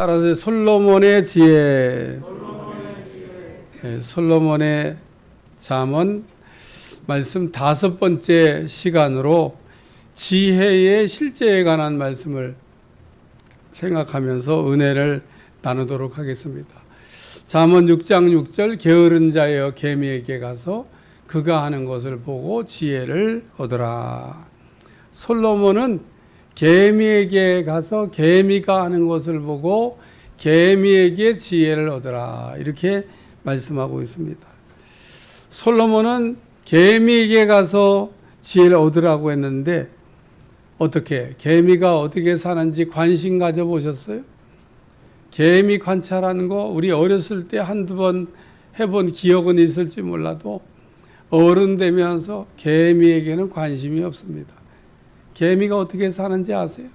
따라서 솔로몬의 지혜. 솔로몬의 잠언 말씀 5번째 시간으로 지혜의 실제에 관한 말씀을 생각하면서 은혜를 나누도록 하겠습니다. 잠언 6장 6절 게으른 자여 개미에게 가서 그가 하는 것을 보고 지혜를 얻으라. 솔로몬은 개미에게 가서 개미가 하는 것을 보고 개미에게 지혜를 얻으라 이렇게 말씀하고 있습니다. 솔로몬은 개미에게 가서 지혜를 얻으라고 했는데 어떻게 개미가 어떻게 사는지 관심 가져보셨어요? 개미 관찰하는 거 우리 어렸을 때 한두 번 해본 기억은 있을지 몰라도 어른 되면서 개미에게는 관심이 없습니다. 개미가 어떻게 사는지 아세요?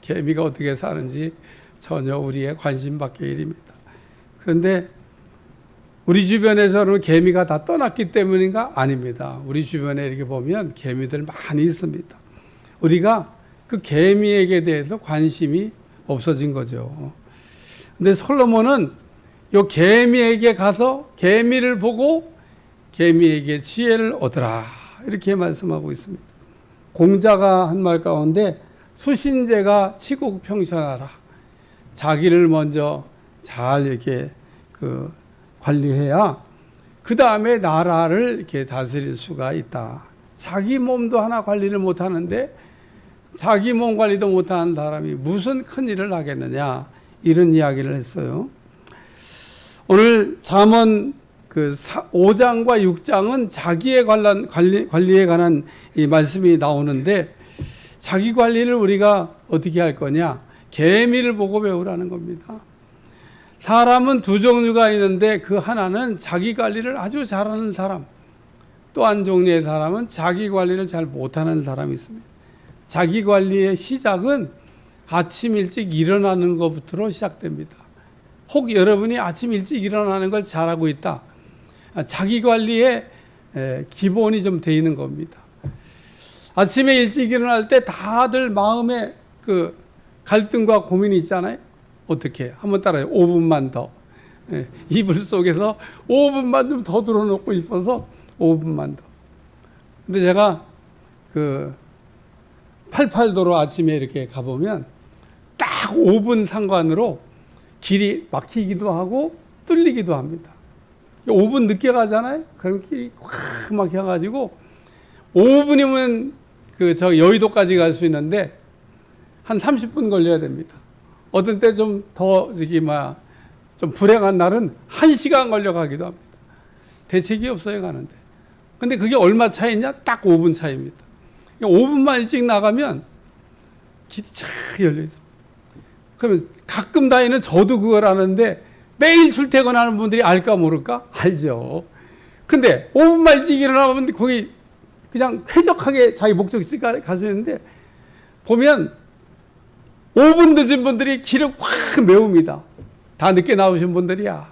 개미가 어떻게 사는지 전혀 우리의 관심 밖의 일입니다. 그런데 우리 주변에서는 개미가 다 떠났기 때문인가? 아닙니다. 우리 주변에 이렇게 보면 개미들 많이 있습니다. 우리가 그 개미에게 대해서 관심이 없어진 거죠. 근데 솔로몬은 요 개미에게 가서 개미를 보고 개미에게 지혜를 얻으라 이렇게 말씀하고 있습니다. 공자가 한 말 가운데 수신제가 치국평천하라. 자기를 먼저 잘 이렇게 관리해야 그 다음에 나라를 이렇게 다스릴 수가 있다. 자기 몸도 하나 관리를 못 하는데 자기 몸 관리도 못하는 사람이 무슨 큰 일을 하겠느냐 이런 이야기를 했어요. 오늘 잠언 5장과 6장은 자기에 관한 관리에 관한 이 말씀이 나오는데 자기 관리를 우리가 어떻게 할 거냐? 개미를 보고 배우라는 겁니다. 사람은 두 종류가 있는데 그 하나는 자기 관리를 아주 잘하는 사람, 또 한 종류의 사람은 자기 관리를 잘 못하는 사람이 있습니다. 자기 관리의 시작은 아침 일찍 일어나는 것부터 시작됩니다. 혹 여러분이 아침 일찍 일어나는 걸 잘하고 있다. 자기 관리의 기본이 좀 돼 있는 겁니다. 아침에 일찍 일어날 때 다들 마음에 갈등과 고민이 있잖아요. 어떻게? 한번 따라해요. 5분만 더. 이불 속에서 5분만 좀 더 들어놓고 싶어서 5분만 더. 근데 제가 88도로 아침에 이렇게 가보면 딱 5분 상관으로 길이 막히기도 하고 뚫리기도 합니다. 5분 늦게 가잖아요? 그럼 길이 확 막혀가지고 5분이면 저 여의도까지 갈 수 있는데 한 30분 걸려야 됩니다. 어떤 때 좀 더 좀 불행한 날은 1시간 걸려가기도 합니다. 대책이 없어요 가는데. 근데 그게 얼마 차이냐? 딱 5분 차이입니다. 5분만 일찍 나가면 길이 쫙 열려 있습니다. 그러면 가끔 다니는 저도 그걸 아는데 매일 출퇴근하는 분들이 알까 모를까? 알죠. 근데 5분만 일찍 일어나면 거기 그냥 쾌적하게 자기 목적지 갈 수 있는데 보면 5분 늦은 분들이 길을 확 메웁니다. 다 늦게 나오신 분들이야.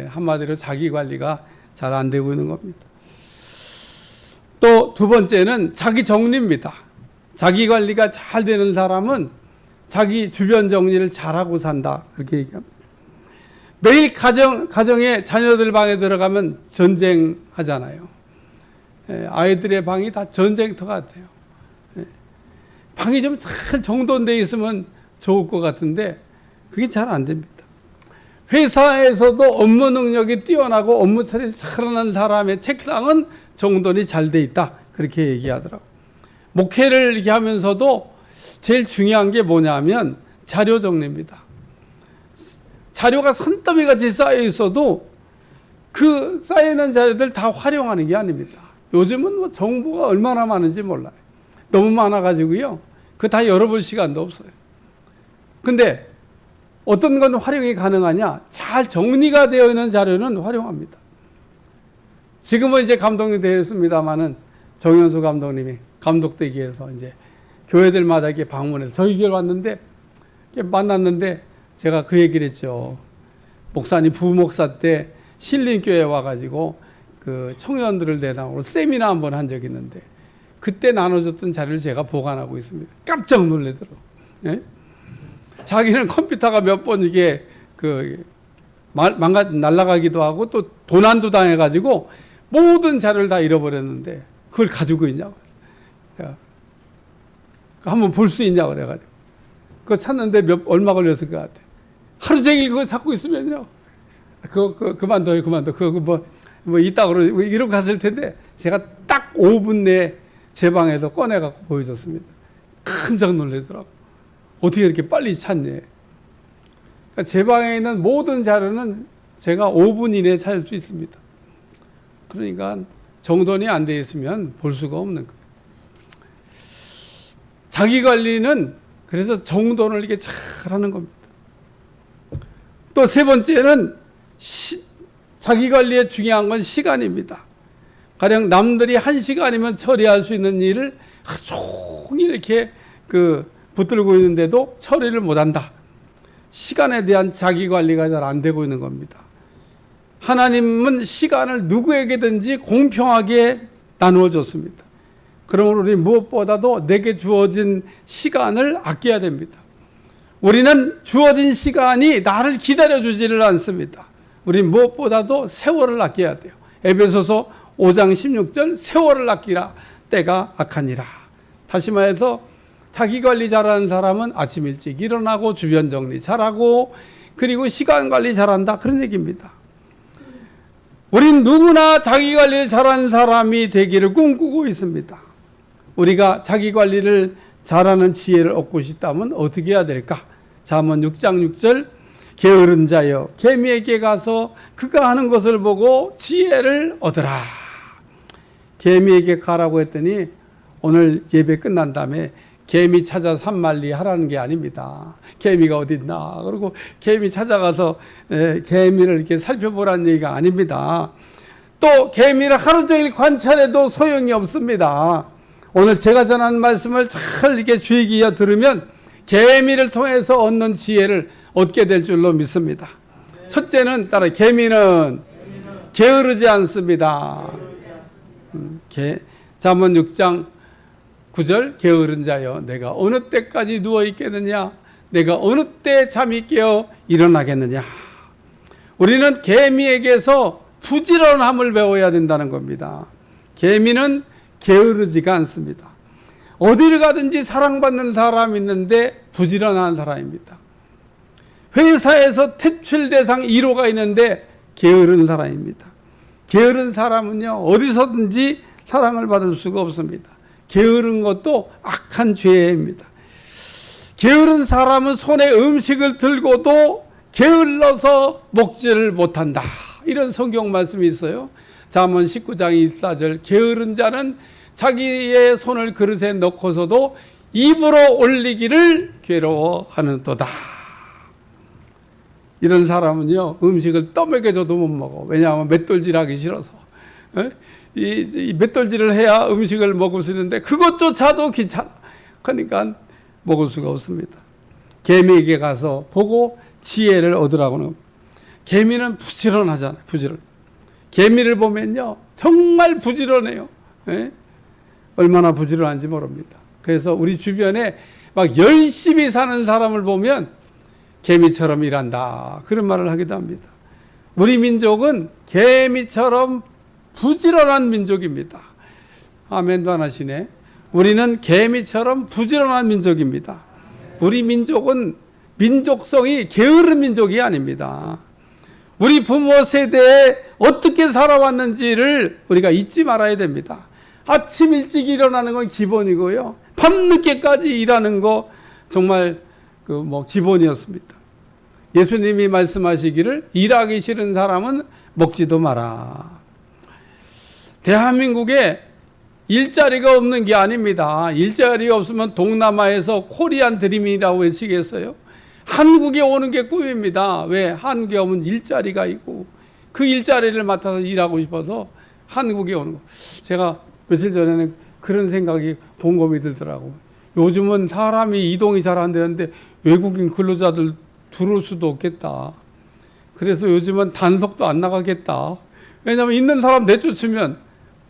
한마디로 자기 관리가 잘 안 되고 있는 겁니다. 또 두 번째는 자기 정리입니다. 자기 관리가 잘 되는 사람은 자기 주변 정리를 잘하고 산다. 그렇게 얘기합니다. 매일 가정에 자녀들 방에 들어가면 전쟁하잖아요. 아이들의 방이 다 전쟁터 같아요. 방이 좀 잘 정돈되어 있으면 좋을 것 같은데 그게 잘 안 됩니다. 회사에서도 업무 능력이 뛰어나고 업무 처리를 잘하는 사람의 책상은 정돈이 잘 돼 있다. 그렇게 얘기하더라고요. 목회를 이렇게 하면서도 제일 중요한 게 뭐냐면 자료 정리입니다. 자료가 산더미 같이 쌓여 있어도 그 쌓여있는 자료들 다 활용하는 게 아닙니다. 요즘은 정보가 얼마나 많은지 몰라요. 너무 많아가지고요. 그거 다 열어볼 시간도 없어요. 근데 어떤 건 활용이 가능하냐? 잘 정리가 되어 있는 자료는 활용합니다. 지금은 이제 감독이 되었습니다만은 정현수 감독님이 감독되기 위해서 이제 교회들마다 이렇게 방문해서 저희 교회 왔는데 만났는데 제가 그 얘기를 했죠. 목사님 부목사 때 신림교회 와가지고 그 청년들을 대상으로 세미나 한번 한 적이 있는데 그때 나눠줬던 자료를 제가 보관하고 있습니다. 깜짝 놀래더라고요. 예? 자기는 컴퓨터가 몇 번 이게 날아가기도 하고 또 도난도 당해가지고 모든 자료를 다 잃어버렸는데 그걸 가지고 있냐고. 한번 볼 수 있냐고 그래가지고. 그거 찾는데 얼마 걸렸을 것 같아. 하루 종일 그거 찾고 있으면요. 그만둬요. 그거 이따구로 이러고 갔을 텐데 제가 딱 5분 내에 제 방에서 꺼내갖고 보여줬습니다. 깜짝 놀라더라고. 어떻게 이렇게 빨리 찾냐. 그러니까 제 방에 있는 모든 자료는 제가 5분 이내에 찾을 수 있습니다. 그러니까 정돈이 안 돼 있으면 볼 수가 없는 거예요. 자기 관리는 그래서 정돈을 이렇게 잘 하는 겁니다. 또 세 번째는 자기 관리에 중요한 건 시간입니다. 가령 남들이 1시간이면 처리할 수 있는 일을 하루 종일 이렇게 붙들고 있는데도 처리를 못한다. 시간에 대한 자기 관리가 잘 안 되고 있는 겁니다. 하나님은 시간을 누구에게든지 공평하게 나누어 줬습니다. 그러므로 우리 무엇보다도 내게 주어진 시간을 아껴야 됩니다. 우리는 주어진 시간이 나를 기다려주지를 않습니다. 우린 무엇보다도 세월을 아껴야 돼요. 에베소서 5장 16절 세월을 아끼라 때가 악하니라. 다시 말해서 자기 관리 잘하는 사람은 아침 일찍 일어나고 주변 정리 잘하고 그리고 시간 관리 잘한다. 그런 얘기입니다. 우린 누구나 자기 관리를 잘하는 사람이 되기를 꿈꾸고 있습니다. 우리가 자기 관리를 잘하는 지혜를 얻고 싶다면 어떻게 해야 될까? 잠언 6장 6절 게으른 자여 개미에게 가서 그가 하는 것을 보고 지혜를 얻으라. 개미에게 가라고 했더니 오늘 예배 끝난 다음에 개미 찾아 산만리 하라는 게 아닙니다. 개미가 어디 있나 그리고 개미 찾아가서 개미를 이렇게 살펴보라는 얘기가 아닙니다. 또 개미를 하루 종일 관찰해도 소용이 없습니다. 오늘 제가 전한 말씀을 잘 이렇게 주의 기어 들으면 개미를 통해서 얻는 지혜를 얻게 될 줄로 믿습니다. 첫째는 따라 개미는 게으르지 않습니다. 잠언 6장 9절 게으른 자여 내가 어느 때까지 누워 있겠느냐 내가 어느 때 잠이 깨어 일어나겠느냐. 우리는 개미에게서 부지런함을 배워야 된다는 겁니다. 개미는 게으르지가 않습니다. 어디를 가든지 사랑받는 사람이 있는데 부지런한 사람입니다. 회사에서 퇴출 대상 1호가 있는데 게으른 사람입니다. 게으른 사람은요 어디서든지 사랑을 받을 수가 없습니다. 게으른 것도 악한 죄입니다. 게으른 사람은 손에 음식을 들고도 게을러서 먹지를 못한다. 이런 성경 말씀이 있어요. 잠언 19장 24절 게으른 자는 자기의 손을 그릇에 넣고서도 입으로 올리기를 괴로워하는도다. 이런 사람은요 음식을 떠먹여줘도 못 먹어. 왜냐하면 맷돌질하기 싫어서. 이 맷돌질을 해야 음식을 먹을 수 있는데 그것조차도 귀찮아. 그러니까 먹을 수가 없습니다. 개미에게 가서 보고 지혜를 얻으라고는. 개미는 부지런하잖아요. 개미를 보면요 정말 부지런해요. 얼마나 부지런한지 모릅니다. 그래서 우리 주변에 막 열심히 사는 사람을 보면 개미처럼 일한다 그런 말을 하기도 합니다. 우리 민족은 개미처럼 부지런한 민족입니다. 아멘도 안 하시네. 우리는 개미처럼 부지런한 민족입니다. 우리 민족은 민족성이 게으른 민족이 아닙니다. 우리 부모 세대에 어떻게 살아왔는지를 우리가 잊지 말아야 됩니다. 아침 일찍 일어나는 건 기본이고요. 밤늦게까지 일하는 거 정말 기본이었습니다. 예수님이 말씀하시기를 일하기 싫은 사람은 먹지도 마라. 대한민국에 일자리가 없는 게 아닙니다. 일자리가 없으면 동남아에서 코리안 드림이라고 외치겠어요? 한국에 오는 게 꿈입니다. 왜? 한국에 오면 일자리가 있고 그 일자리를 맡아서 일하고 싶어서 한국에 오는 거. 제가 며칠 전에는 그런 생각이 곰곰이 들더라고요. 요즘은 사람이 이동이 잘 안 되는데 외국인 근로자들 들어올 수도 없겠다. 그래서 요즘은 단속도 안 나가겠다. 왜냐하면 있는 사람 내쫓으면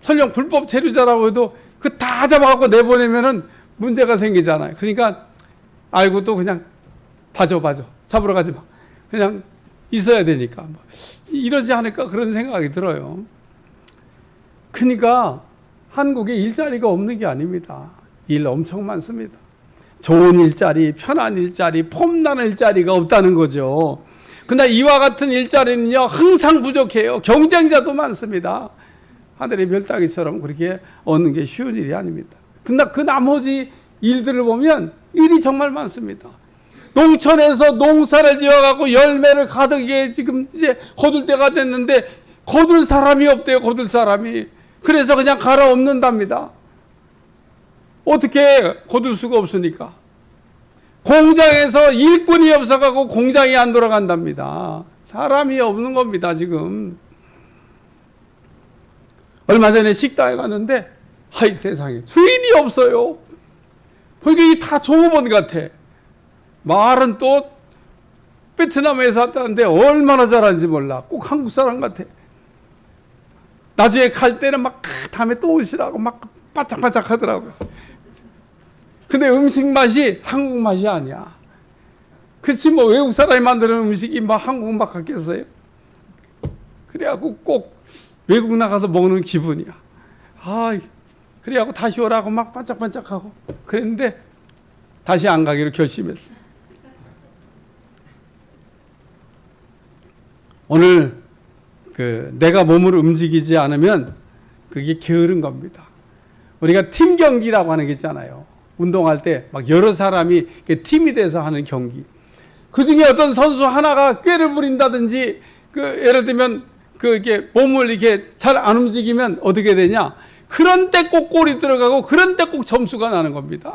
설령 불법 체류자라고 해도 그 다 잡아갖고 내보내면은 문제가 생기잖아요. 그러니까 알고 또 그냥 봐줘. 잡으러 가지 마. 그냥 있어야 되니까. 이러지 않을까 그런 생각이 들어요. 그러니까 한국에 일자리가 없는 게 아닙니다. 일 엄청 많습니다. 좋은 일자리, 편한 일자리, 폼나는 일자리가 없다는 거죠. 그러나 이와 같은 일자리는요, 항상 부족해요. 경쟁자도 많습니다. 하늘의 별 따기처럼 그렇게 얻는 게 쉬운 일이 아닙니다. 그러나 그 나머지 일들을 보면 일이 정말 많습니다. 농촌에서 농사를 지어갖고 열매를 가득에 지금 이제 거둘 때가 됐는데 거둘 사람이 없대요. 거둘 사람이. 그래서 그냥 갈아엎는답니다. 어떻게 거둘 수가 없으니까. 공장에서 일꾼이 없어가고 공장이 안 돌아간답니다. 사람이 없는 겁니다, 지금. 얼마 전에 식당에 갔는데, 하이 세상에, 주인이 없어요. 거기 다 종업원 같아. 말은 또 베트남에서 왔다는데 얼마나 잘하는지 몰라. 꼭 한국 사람 같아. 나중에 갈 때는 막 다음에 또 오시라고 막 바짝바짝 하더라고요. 근데 음식 맛이 한국 맛이 아니야. 그치 뭐 외국 사람이 만드는 음식이 막 한국 맛 같겠어요? 그래갖고 꼭 외국 나가서 먹는 기분이야. 그래갖고 다시 오라고 막 반짝반짝하고 그랬는데 다시 안 가기로 결심했어. 오늘 내가 몸을 움직이지 않으면 그게 게으른 겁니다. 우리가 팀 경기라고 하는 게 있잖아요. 운동할 때 막 여러 사람이 팀이 돼서 하는 경기. 그 중에 어떤 선수 하나가 꾀를 부린다든지 예를 들면 이렇게 몸을 이렇게 잘 안 움직이면 어떻게 되냐? 그런 때 꼭 골이 들어가고 그런 때 꼭 점수가 나는 겁니다.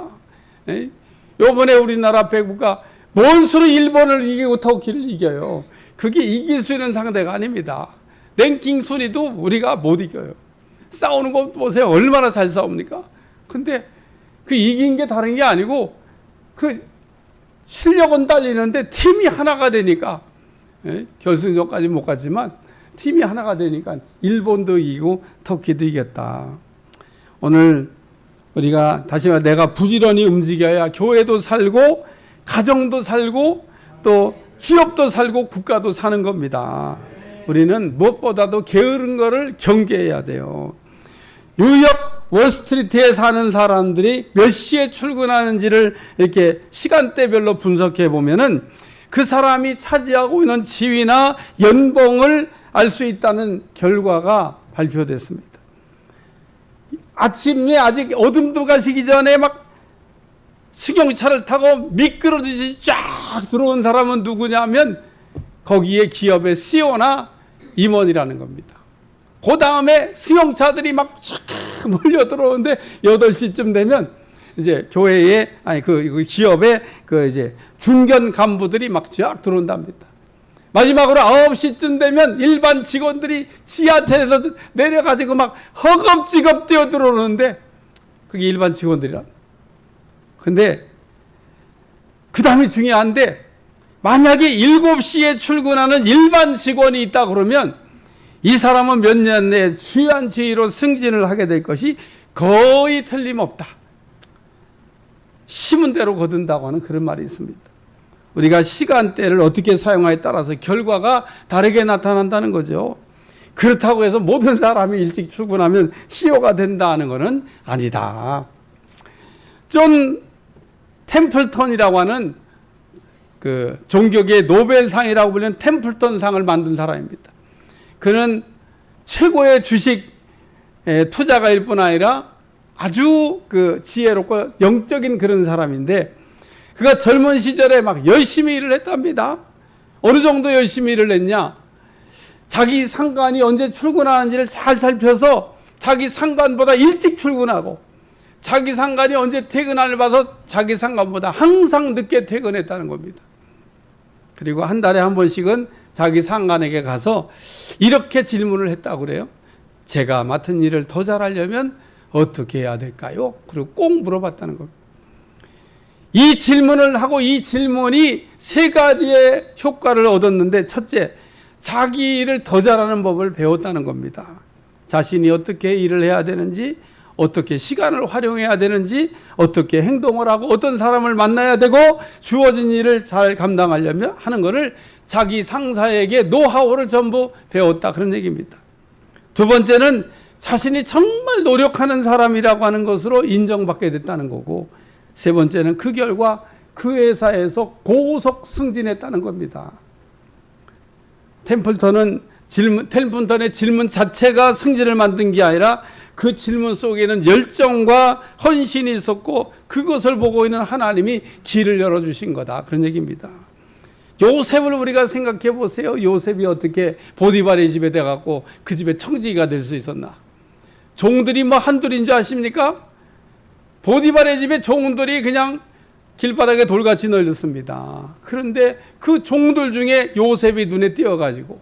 요번에 우리나라 배구가 뭔 수로 일본을 이기고 터키를 이겨요. 그게 이길 수 있는 상대가 아닙니다. 랭킹 순위도 우리가 못 이겨요. 싸우는 거 보세요. 얼마나 잘 싸웁니까? 근데 이긴 게 다른 게 아니고 실력은 딸리는데 팀이 하나가 되니까 결승전까지 못 갔지만 팀이 하나가 되니까 일본도 이기고 터키도 이겼다. 오늘 우리가 다시 말해 내가 부지런히 움직여야 교회도 살고 가정도 살고 또 기업도 살고 국가도 사는 겁니다. 우리는 무엇보다도 게으른 거를 경계해야 돼요. 뉴욕 월스트리트에 사는 사람들이 몇 시에 출근하는지를 이렇게 시간대별로 분석해 보면은 그 사람이 차지하고 있는 지위나 연봉을 알 수 있다는 결과가 발표됐습니다. 아침에 아직 어둠도 가시기 전에 막 승용차를 타고 미끄러지듯이 쫙 들어온 사람은 누구냐면 거기에 기업의 CEO나 임원이라는 겁니다. 그 다음에 승용차들이 막 쫙 몰려 들어오는데 8시쯤 되면 이제 교회에 그 기업의 이제 중견 간부들이 막 쫙 들어온답니다. 마지막으로 9시쯤 되면 일반 직원들이 지하철에서 내려가지고 막 허겁지겁 뛰어 들어오는데 그게 일반 직원들이라. 근데 그 다음이 중요한데 만약에 7시에 출근하는 일반 직원이 있다 그러면 이 사람은 몇 년 내에 귀한 지위로 승진을 하게 될 것이 거의 틀림없다. 심은 대로 거둔다고 하는 그런 말이 있습니다. 우리가 시간대를 어떻게 사용하에 따라서 결과가 다르게 나타난다는 거죠. 그렇다고 해서 모든 사람이 일찍 출근하면 CEO가 된다는 것은 아니다. 존 템플턴이라고 하는 종교계의 노벨상이라고 불리는 템플턴상을 만든 사람입니다. 그는 최고의 주식 투자가일 뿐 아니라 아주 지혜롭고 영적인 그런 사람인데 그가 젊은 시절에 막 열심히 일을 했답니다. 어느 정도 열심히 일을 했냐? 자기 상관이 언제 출근하는지를 잘 살펴서 자기 상관보다 일찍 출근하고 자기 상관이 언제 퇴근하는지 봐서 자기 상관보다 항상 늦게 퇴근했다는 겁니다. 그리고 한 달에 한 번씩은 자기 상관에게 가서 이렇게 질문을 했다고 그래요. 제가 맡은 일을 더 잘하려면 어떻게 해야 될까요? 그리고 꼭 물어봤다는 겁니다. 이 질문을 하고 이 질문이 3가지의 효과를 얻었는데 첫째, 자기 일을 더 잘하는 법을 배웠다는 겁니다. 자신이 어떻게 일을 해야 되는지, 어떻게 시간을 활용해야 되는지, 어떻게 행동을 하고 어떤 사람을 만나야 되고 주어진 일을 잘 감당하려면 하는 것을 자기 상사에게 노하우를 전부 배웠다, 그런 얘기입니다. 두 번째는 자신이 정말 노력하는 사람이라고 하는 것으로 인정받게 됐다는 거고, 세 번째는 그 결과 그 회사에서 고속 승진했다는 겁니다. 템플턴의 질문 자체가 승진을 만든 게 아니라 그 질문 속에는 열정과 헌신이 있었고 그것을 보고 있는 하나님이 길을 열어주신 거다, 그런 얘기입니다. 요셉을 우리가 생각해 보세요. 요셉이 어떻게 보디발의 집에 돼갖고 그 집에 청지기가 될 수 있었나? 종들이 뭐 한둘인 줄 아십니까? 보디발의 집에 종들이 그냥 길바닥에 돌같이 널렸습니다. 그런데 그 종들 중에 요셉이 눈에 띄어가지고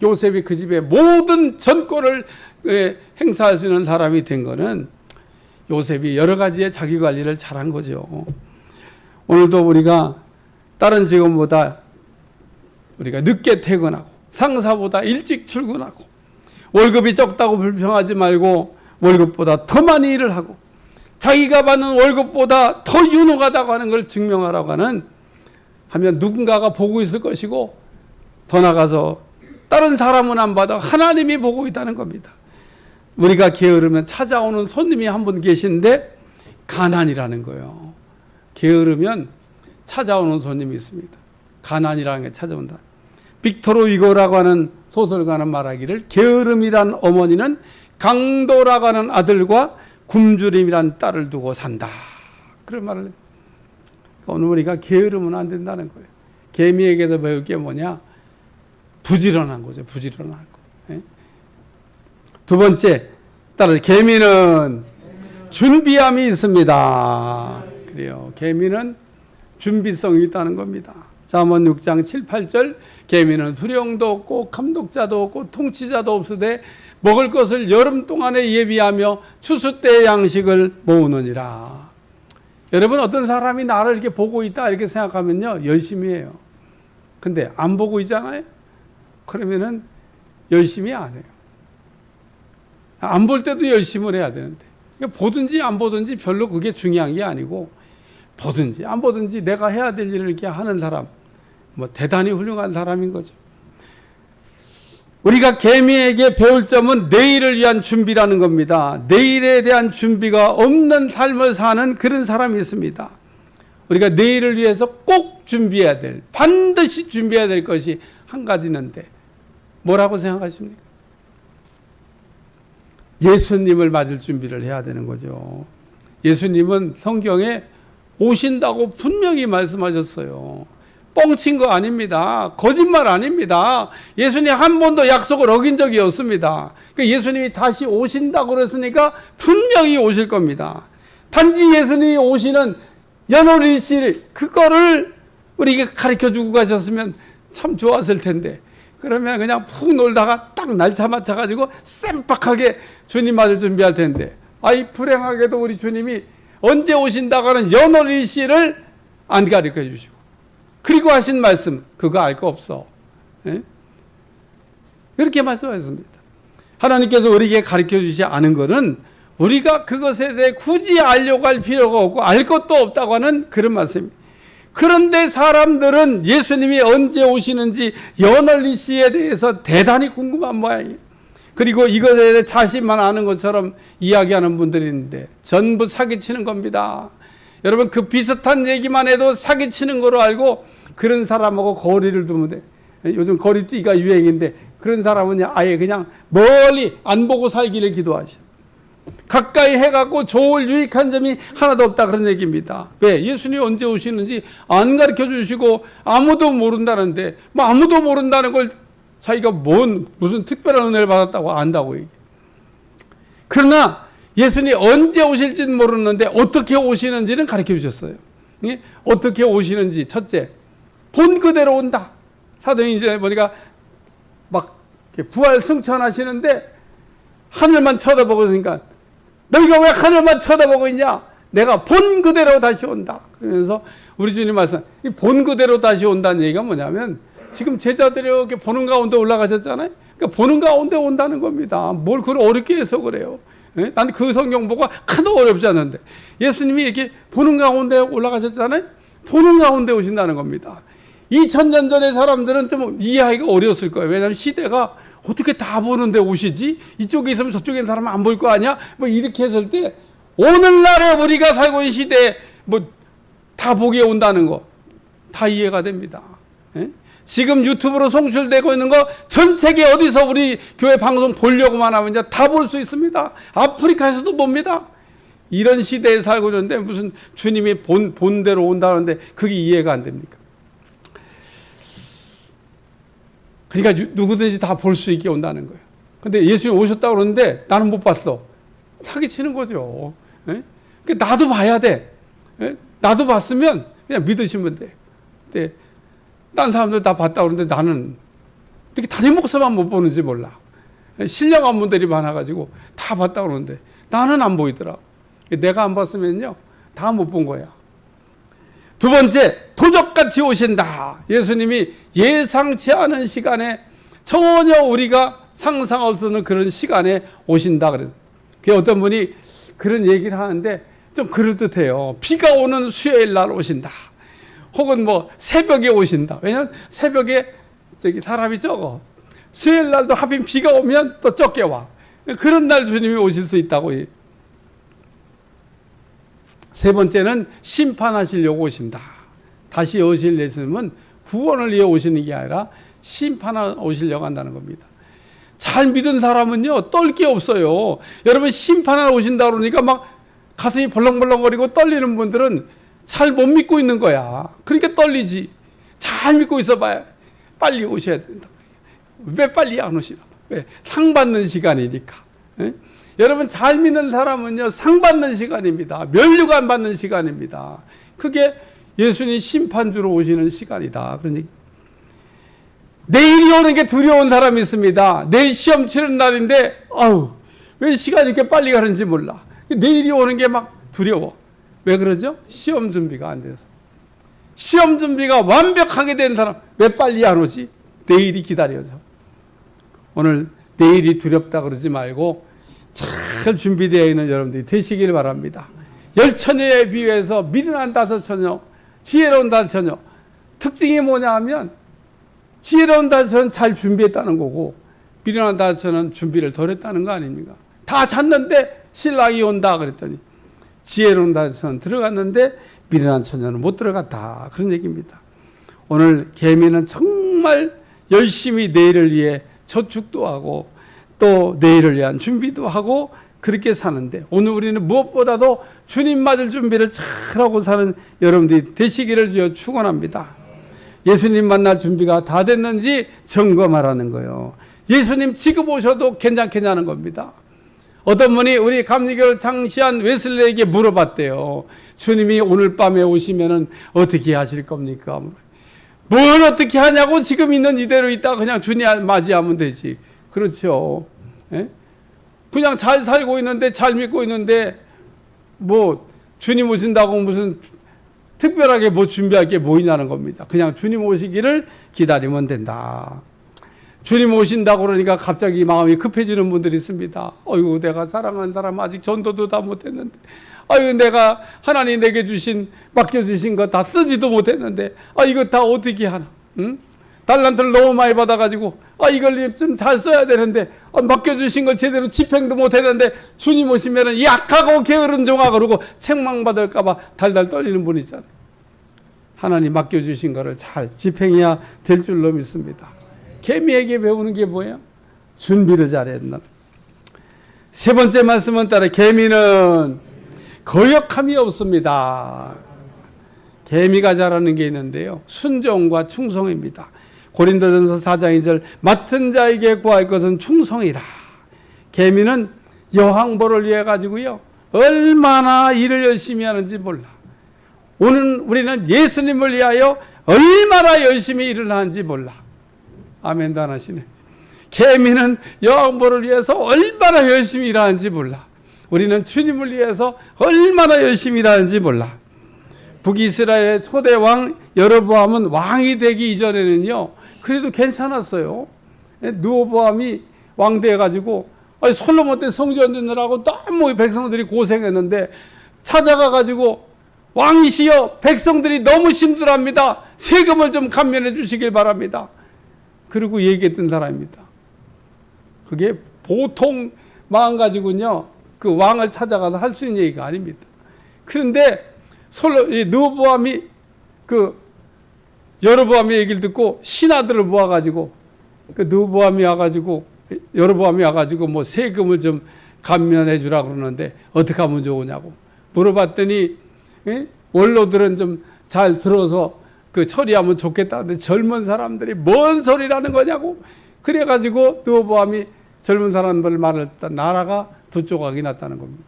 요셉이 그 집의 모든 전권을 행사할 수 있는 사람이 된 거는 요셉이 여러 가지의 자기관리를 잘한 거죠. 오늘도 우리가 다른 직원보다 우리가 늦게 퇴근하고 상사보다 일찍 출근하고 월급이 적다고 불평하지 말고 월급보다 더 많이 일을 하고 자기가 받는 월급보다 더 유능하다고 하는 걸 증명하라고 하면 누군가가 보고 있을 것이고, 더 나가서 다른 사람은 안 받아 하나님이 보고 있다는 겁니다. 우리가 게으르면 찾아오는 손님이 한 분 계신데 가난이라는 거예요. 게으르면 찾아오는 손님이 있습니다. 가난이라는 게 찾아온다. 빅토르 위고라고 하는 소설가는 말하기를 게으름이란 어머니는 강도라고 하는 아들과 굶주림이란 딸을 두고 산다, 그런 말을 해요. 오늘 우리가 게으르면 안 된다는 거예요. 개미에게서 배울 게 뭐냐? 부지런한 거죠. 부지런한 거. 두 번째, 따라서 개미는 준비함이 있습니다. 그래요. 개미는 준비성이 있다는 겁니다. 잠언 6장 7, 8절, 개미는 두령도 없고 감독자도 없고 통치자도 없으되 먹을 것을 여름 동안에 예비하며 추수 때의 양식을 모으느니라. 여러분, 어떤 사람이 나를 이렇게 보고 있다 이렇게 생각하면요, 열심히 해요. 근데 안 보고 있잖아요. 그러면은 열심히 안 해요. 안 볼 때도 열심을 해야 되는데, 그러니까 보든지 안 보든지 별로 그게 중요한 게 아니고, 보든지 안 보든지 내가 해야 될 일을 이렇게 하는 사람, 뭐 대단히 훌륭한 사람인 거죠. 우리가 개미에게 배울 점은 내일을 위한 준비라는 겁니다. 내일에 대한 준비가 없는 삶을 사는 그런 사람이 있습니다. 우리가 내일을 위해서 꼭 준비해야 될, 반드시 준비해야 될 것이 한 가지 있는데 뭐라고 생각하십니까? 예수님을 맞을 준비를 해야 되는 거죠. 예수님은 성경에 오신다고 분명히 말씀하셨어요. 뻥친 거 아닙니다. 거짓말 아닙니다. 예수님 한 번도 약속을 어긴 적이 없습니다. 그러니까 예수님이 다시 오신다고 그랬으니까 분명히 오실 겁니다. 단지 예수님이 오시는 연월일시 그거를 우리에게 가르쳐주고 가셨으면 참 좋았을 텐데, 그러면 그냥 푹 놀다가 딱 날짜 맞춰가지고 쌈박하게 주님 맞을 준비할 텐데, 아이 불행하게도 우리 주님이 언제 오신다고 하는 연월일시를 안 가르쳐 주시고, 그리고 하신 말씀 그거 알 거 없어. 예? 이렇게 말씀하셨습니다. 하나님께서 우리에게 가르쳐 주시지 않은 것은 우리가 그것에 대해 굳이 알려고 할 필요가 없고 알 것도 없다고 하는 그런 말씀입니다. 그런데 사람들은 예수님이 언제 오시는지 연월일시에 대해서 대단히 궁금한 모양이에요. 그리고 이것에 대해 자신만 아는 것처럼 이야기하는 분들이 있는데 전부 사기치는 겁니다. 여러분, 그 비슷한 얘기만 해도 사기치는 거로 알고 그런 사람하고 거리를 두면 돼. 요즘 거리뛰기가 유행인데 그런 사람은 아예 그냥 멀리 안 보고 살기를 기도하셔. 가까이 해갖고 좋을 유익한 점이 하나도 없다, 그런 얘기입니다. 왜? 예수님이 언제 오시는지 안 가르쳐 주시고 아무도 모른다는데, 뭐 아무도 모른다는 걸 자기가 무슨 특별한 은혜를 받았다고 안다고 얘기해. 그러나 예수님이 언제 오실지는 모르는데 어떻게 오시는지는 가르쳐 주셨어요. 예? 어떻게 오시는지, 첫째, 본 그대로 온다. 사도행전에 보니까 막 부활 승천하시는데 하늘만 쳐다보고 있으니까 너희가 왜 하늘만 쳐다보고 있냐? 내가 본 그대로 다시 온다. 그러면서 우리 주님 말씀, 이 본 그대로 다시 온다는 얘기가 뭐냐면 지금 제자들이 이렇게 보는 가운데 올라가셨잖아요. 그러니까 보는 가운데 온다는 겁니다. 뭘 그걸 어렵게 해서 그래요. 예? 난 그 성경 보고 하나도 어렵지 않은데 예수님이 이렇게 보는 가운데 올라가셨잖아요. 보는 가운데 오신다는 겁니다. 2000년 전의 사람들은 좀 이해하기가 어려웠을 거예요. 왜냐하면 시대가 어떻게 다 보는데 오시지? 이쪽에 있으면 저쪽에 있는 사람은 안 보일 거 아니야? 뭐 이렇게 했을 때 오늘날에 우리가 살고 있는 시대에 뭐 다 보게 온다는 거 다 이해가 됩니다. 예? 지금 유튜브로 송출되고 있는 거 전 세계 어디서 우리 교회 방송 보려고만 하면 이제 다 볼 수 있습니다. 아프리카에서도 봅니다. 이런 시대에 살고 있는데 무슨 주님이 본대로 온다는데 그게 이해가 안 됩니까? 그러니까 누구든지 다 볼 수 있게 온다는 거예요. 근데 예수님 오셨다고 그러는데 나는 못 봤어. 사기치는 거죠. 예? 그러니까 나도 봐야 돼. 예? 나도 봤으면 그냥 믿으시면 돼. 근데 딴 사람들 다 봤다고 그러는데 나는 어떻게 담임 목사만 못 보는지 몰라. 신령한 분들이 많아가지고 다 봤다고 그러는데 나는 안 보이더라. 내가 안 봤으면요 다 못 본 거야. 두 번째, 도적같이 오신다. 예수님이 예상치 않은 시간에 전혀 우리가 상상할 수 없는 그런 시간에 오신다 그래요. 그 어떤 분이 그런 얘기를 하는데 좀 그럴듯해요. 비가 오는 수요일 날 오신다. 혹은 뭐 새벽에 오신다. 왜냐하면 새벽에 사람이 적어. 수요일 날도 하필 비가 오면 또 적게 와. 그런 날 주님이 오실 수 있다고. 세 번째는 심판하시려고 오신다. 다시 오실 예수님은 구원을 위해 오시는 게 아니라 심판하러 오시려고 한다는 겁니다. 잘 믿은 사람은요 떨 게 없어요. 여러분 심판하러 오신다 그러니까 막 가슴이 벌렁벌렁거리고 떨리는 분들은 잘 못 믿고 있는 거야. 그러니까 떨리지. 잘 믿고 있어봐야 빨리 오셔야 된다. 왜 빨리 안 오시나? 왜? 상 받는 시간이니까. 에? 여러분 잘 믿는 사람은요 상 받는 시간입니다. 면류관 안 받는 시간입니다. 그게 예수님 심판주로 오시는 시간이다. 그러니 내일이 오는 게 두려운 사람이 있습니다. 내일 시험 치는 날인데 아우 왜 시간이 이렇게 빨리 가는지 몰라. 내일이 오는 게 막 두려워. 왜 그러죠? 시험 준비가 안 돼서. 시험 준비가 완벽하게 된 사람 왜 빨리 안 오지? 내일이 기다려져. 오늘 내일이 두렵다 그러지 말고 잘 준비되어 있는 여러분들이 되시길 바랍니다. 10처녀에 비해서 미련한 5처녀, 지혜로운 5처녀. 특징이 뭐냐 하면 지혜로운 5처녀는 잘 준비했다는 거고 미련한 5처녀는 준비를 덜 했다는 거 아닙니까? 다 잤는데 신랑이 온다 그랬더니 지혜로운 5처녀는 들어갔는데 미련한 처녀는 못 들어갔다. 그런 얘기입니다. 오늘 개미는 정말 열심히 내일을 위해 저축도 하고 또 내일을 위한 준비도 하고 그렇게 사는데 오늘 우리는 무엇보다도 주님 맞을 준비를 잘하고 사는 여러분들이 되시기를 주여 축원합니다. 예수님 만날 준비가 다 됐는지 점검하라는 거예요. 예수님 지금 오셔도 괜찮겠냐는 겁니다. 어떤 분이 우리 감리교를 창시한 웨슬레에게 물어봤대요. 주님이 오늘 밤에 오시면은 어떻게 하실 겁니까? 뭘 어떻게 하냐고 지금 있는 이대로 있다가 그냥 주님 맞이하면 되지. 그렇죠. 예? 그냥 잘 살고 있는데 잘 믿고 있는데 뭐 주님 오신다고 무슨 특별하게 뭐 준비할 게 뭐 있냐는 겁니다. 그냥 주님 오시기를 기다리면 된다. 주님 오신다고 그러니까 갑자기 마음이 급해지는 분들이 있습니다. 어이구 내가 사랑하는 사람 아직 전도도 다 못했는데 아유 내가 하나님 내게 주신 맡겨주신 거 다 쓰지도 못했는데 아 이거 다 어떻게 하나? 응? 달란트를 너무 많이 받아가지고 이걸 좀 잘 써야 되는데 맡겨주신 걸 제대로 집행도 못했는데 주님 오시면은 약하고 게으른 종아 그러고 책망받을까봐 달달 떨리는 분 있잖아요. 하나님 맡겨주신 거를 잘 집행해야 될 줄로 믿습니다. 개미에게 배우는 게 뭐예요? 준비를 잘했나. 세 번째 말씀은 따라 개미는 거역함이 없습니다. 개미가 잘하는 게 있는데요. 순종과 충성입니다. 고린도전서 4장 2절 맡은 자에게 구할 것은 충성이라. 개미는 여왕벌을 위해 가지고요. 얼마나 일을 열심히 하는지 몰라. 오늘 우리는 예수님을 위하여 얼마나 열심히 일을 하는지 몰라. 아멘도 안 하시네. 개미는 여왕벌을 위해서 얼마나 열심히 일하는지 몰라. 우리는 주님을 위해서 얼마나 열심히 일하는지 몰라. 북이스라엘의 초대 왕 여로보암은 왕이 되기 이전에는요 그래도 괜찮았어요. 느호보암이 왕 돼가지고 아니, 솔로몬 때 성전 짓느라고 너무 백성들이 고생했는데 찾아가 가지고 왕이시여, 백성들이 너무 힘들합니다. 세금을 좀 감면해 주시길 바랍니다. 그리고 얘기했던 사람입니다. 그게 보통 마음 가지고는요, 그 왕을 찾아가서 할 수 있는 얘기가 아닙니다. 그런데 르호보암이 여로보암의 얘기를 듣고 신하들을 모아가지고 르호보암이 와가지고 뭐 세금을 좀 감면해 주라 그러는데 어떻게 하면 좋으냐고 물어봤더니 원로들은 좀 잘 들어서 처리하면 좋겠다는데 젊은 사람들이 뭔 소리라는 거냐고. 그래가지고 르호보암이 젊은 사람들 말을 듣다 나라가 두 조각이 났다는 겁니다.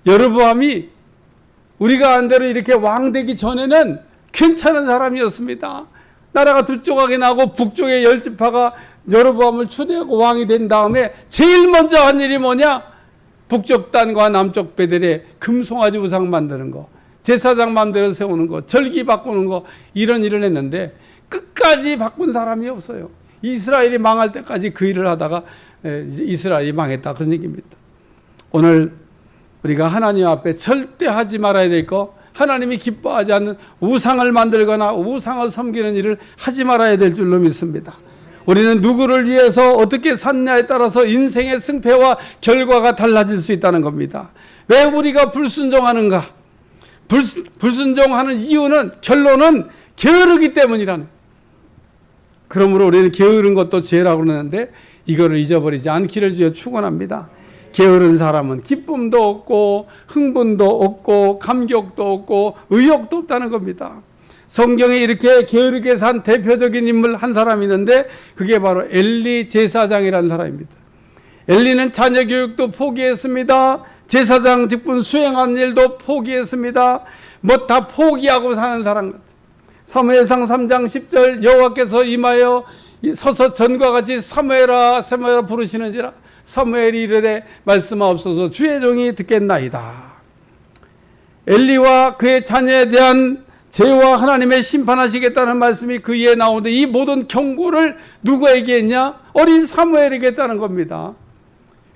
여로보암이 우리가 안 대로 이렇게 왕 되기 전에는 괜찮은 사람이었습니다. 나라가 두 조각이 나고 북쪽의 10지파가 여로보암을 추대하고 왕이 된 다음에 제일 먼저 한 일이 뭐냐? 북쪽 단과 남쪽 베델에 금송아지 우상 만드는 거, 제사장 마음대로 세우는 거, 절기 바꾸는 거, 이런 일을 했는데 끝까지 바꾼 사람이 없어요. 이스라엘이 망할 때까지 그 일을 하다가 이스라엘이 망했다, 그런 얘기입니다. 오늘 우리가 하나님 앞에 절대 하지 말아야 될 거, 하나님이 기뻐하지 않는 우상을 만들거나 우상을 섬기는 일을 하지 말아야 될 줄로 믿습니다. 우리는 누구를 위해서 어떻게 샀냐에 따라서 인생의 승패와 결과가 달라질 수 있다는 겁니다. 왜 우리가 불순종하는가? 불순종하는 이유는, 결론은 게으르기 때문이라는. 그러므로 우리는 게으른 것도 죄라고 그러는데 이거를 잊어버리지 않기를 주여 축원합니다. 게으른 사람은 기쁨도 없고 흥분도 없고 감격도 없고 의욕도 없다는 겁니다. 성경에 이렇게 게으르게 산 대표적인 인물 한 사람이 있는데 그게 바로 엘리 제사장이라는 사람입니다. 엘리는 자녀 교육도 포기했습니다. 제사장 직분 수행하는 일도 포기했습니다. 뭐 다 포기하고 사는 사람 같아요. 사무엘상 3장 10절 여호와께서 임하여 서서 전과 같이 사무엘아 사무엘아 부르시는지라 사무엘이 이르되 말씀하옵소서 주의 종이 듣겠나이다. 엘리와 그의 자녀에 대한 죄와 하나님의 심판하시겠다는 말씀이 그 이에 나오는데 이 모든 경고를 누구에게 했냐? 어린 사무엘에게 했다는 겁니다.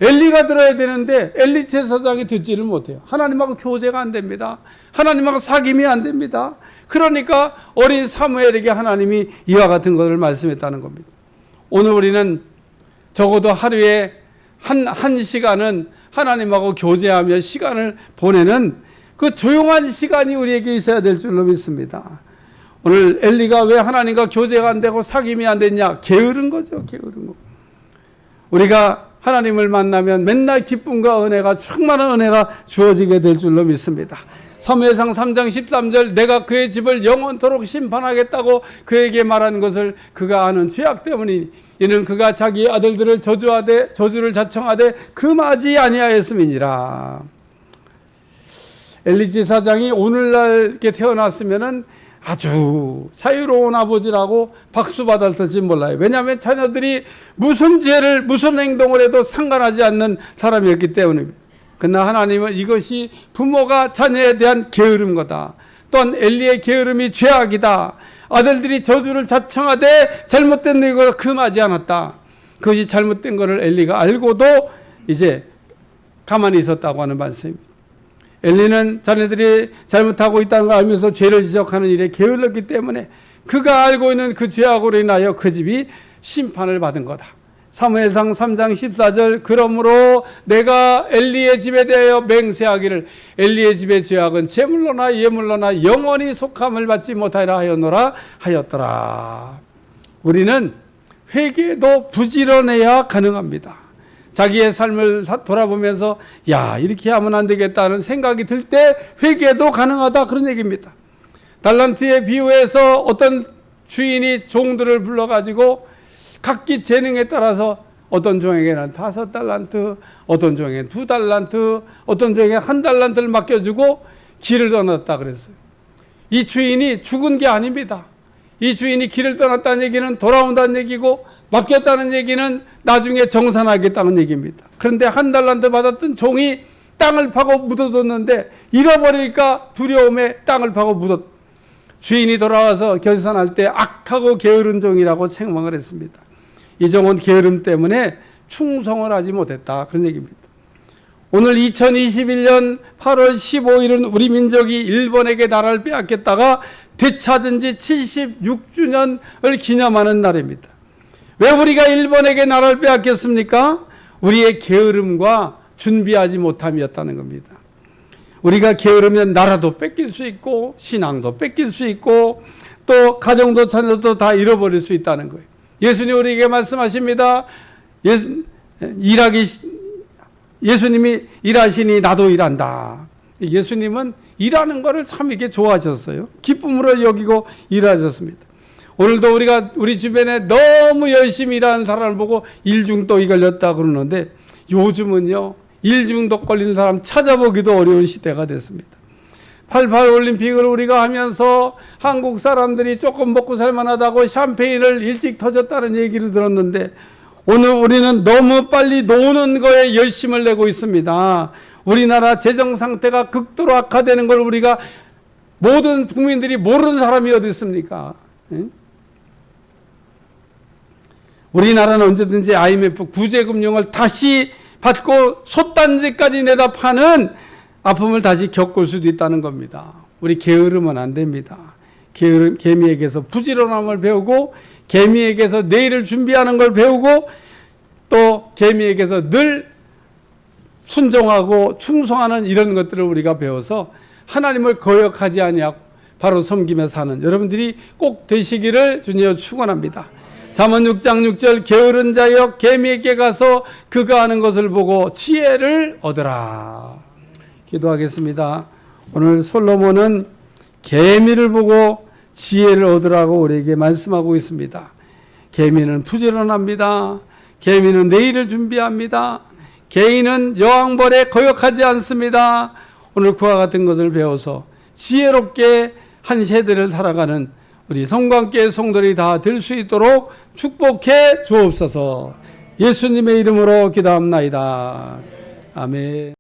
엘리가 들어야 되는데 엘리 제사장이 듣지를 못해요. 하나님하고 교제가 안 됩니다. 하나님하고 사귐이 안 됩니다. 그러니까 어린 사무엘에게 하나님이 이와 같은 것을 말씀했다는 겁니다. 오늘 우리는 적어도 하루에 한 시간은 하나님하고 교제하며 시간을 보내는 그 조용한 시간이 우리에게 있어야 될 줄로 믿습니다. 오늘 엘리가 왜 하나님과 교제가 안 되고 사귐이 안 됐냐? 게으른 거죠. 게으른 거. 우리가 하나님을 만나면 맨날 기쁨과 은혜가, 충만한 은혜가 주어지게 될 줄로 믿습니다. 사무엘상 3장 13절 내가 그의 집을 영원토록 심판하겠다고 그에게 말한 것을 그가 아는 죄악 때문이니 이는 그가 자기 아들들을 저주하되 저주를 자청하되 금하지 아니하였음이니라. 엘리 제사장이 오늘날 이렇게 태어났으면은 아주 자유로운 아버지라고 박수 받았을지 몰라요. 왜냐하면 자녀들이 무슨 죄를 무슨 행동을 해도 상관하지 않는 사람이었기 때문입니다. 그러나 하나님은 이것이 부모가 자녀에 대한 게으름 거다. 또한 엘리의 게으름이 죄악이다. 아들들이 저주를 자청하되 잘못된 걸 금하지 않았다. 그것이 잘못된 것을 엘리가 알고도 이제 가만히 있었다고 하는 말씀입니다. 엘리는 자녀들이 잘못하고 있다는 걸 알면서 죄를 지적하는 일에 게을렀기 때문에 그가 알고 있는 그 죄악으로 인하여 그 집이 심판을 받은 거다. 사무엘상 3장 14절 그러므로 내가 엘리의 집에 대하여 맹세하기를 엘리의 집의 죄악은 제물로나 예물로나 영원히 속함을 받지 못하리라 하였노라 하였더라. 우리는 회개도 부지런해야 가능합니다. 자기의 삶을 돌아보면서 야 이렇게 하면 안 되겠다는 생각이 들 때 회개도 가능하다, 그런 얘기입니다. 달란트에 비유해서 어떤 주인이 종들을 불러가지고 각기 재능에 따라서 어떤 종에게는 5달란트, 어떤 종에게는 2달란트, 어떤 종에게는 1달란트를 맡겨주고 길을 떠났다 그랬어요. 이 주인이 죽은 게 아닙니다. 이 주인이 길을 떠났다는 얘기는 돌아온다는 얘기고 맡겼다는 얘기는 나중에 정산하겠다는 얘기입니다. 그런데 1달란트 받았던 종이 땅을 파고 묻어뒀는데 잃어버리니까 두려움에 땅을 파고 묻었. 주인이 돌아와서 결산할 때 악하고 게으른 종이라고 책망을 했습니다. 이 종은 게으름 때문에 충성을 하지 못했다. 그런 얘기입니다. 오늘 2021년 8월 15일은 우리 민족이 일본에게 나라를 빼앗겼다가 되찾은 지 76주년을 기념하는 날입니다. 왜 우리가 일본에게 나라를 빼앗겼습니까? 우리의 게으름과 준비하지 못함이었다는 겁니다. 우리가 게으르면 나라도 뺏길 수 있고 신앙도 뺏길 수 있고 또 가정도 자녀도 다 잃어버릴 수 있다는 거예요. 예수님 우리에게 말씀하십니다. 예수님이 일하시니 나도 일한다. 예수님은 일하는 것을 참 이렇게 좋아하셨어요. 기쁨으로 여기고 일하셨습니다. 오늘도 우리가 우리 주변에 너무 열심히 일하는 사람을 보고 일중독이 걸렸다 그러는데 요즘은요 일중독 걸린 사람 찾아보기도 어려운 시대가 됐습니다. 88 올림픽을 우리가 하면서 한국 사람들이 조금 먹고 살만하다고 샴페인을 일찍 터졌다는 얘기를 들었는데 오늘 우리는 너무 빨리 노는 거에 열심을 내고 있습니다. 우리나라 재정 상태가 극도로 악화되는 걸 우리가 모든 국민들이 모르는 사람이 어디 있습니까? 우리나라는 언제든지 IMF 구제금융을 다시 받고 솥단지까지 내다 파는 아픔을 다시 겪을 수도 있다는 겁니다. 우리 게으르면 안 됩니다. 개미에게서 부지런함을 배우고 개미에게서 내일을 준비하는 걸 배우고 또 개미에게서 늘 순종하고 충성하는 이런 것들을 우리가 배워서 하나님을 거역하지 아니하고 바로 섬기며 사는 여러분들이 꼭 되시기를 주님으로 축원합니다. 잠언 6장 6절 게으른 자여 개미에게 가서 그가 하는 것을 보고 지혜를 얻으라. 기도하겠습니다. 오늘 솔로몬은 개미를 보고 지혜를 얻으라고 우리에게 말씀하고 있습니다. 개미는 부지런합니다. 개미는 내일을 준비합니다. 개인은 여왕벌에 거역하지 않습니다. 오늘 그와 같은 것을 배워서 지혜롭게 한 세대를 살아가는 우리 성관계 성도들이 다 될 수 있도록 축복해 주옵소서. 예수님의 이름으로 기도합나이다. 아멘.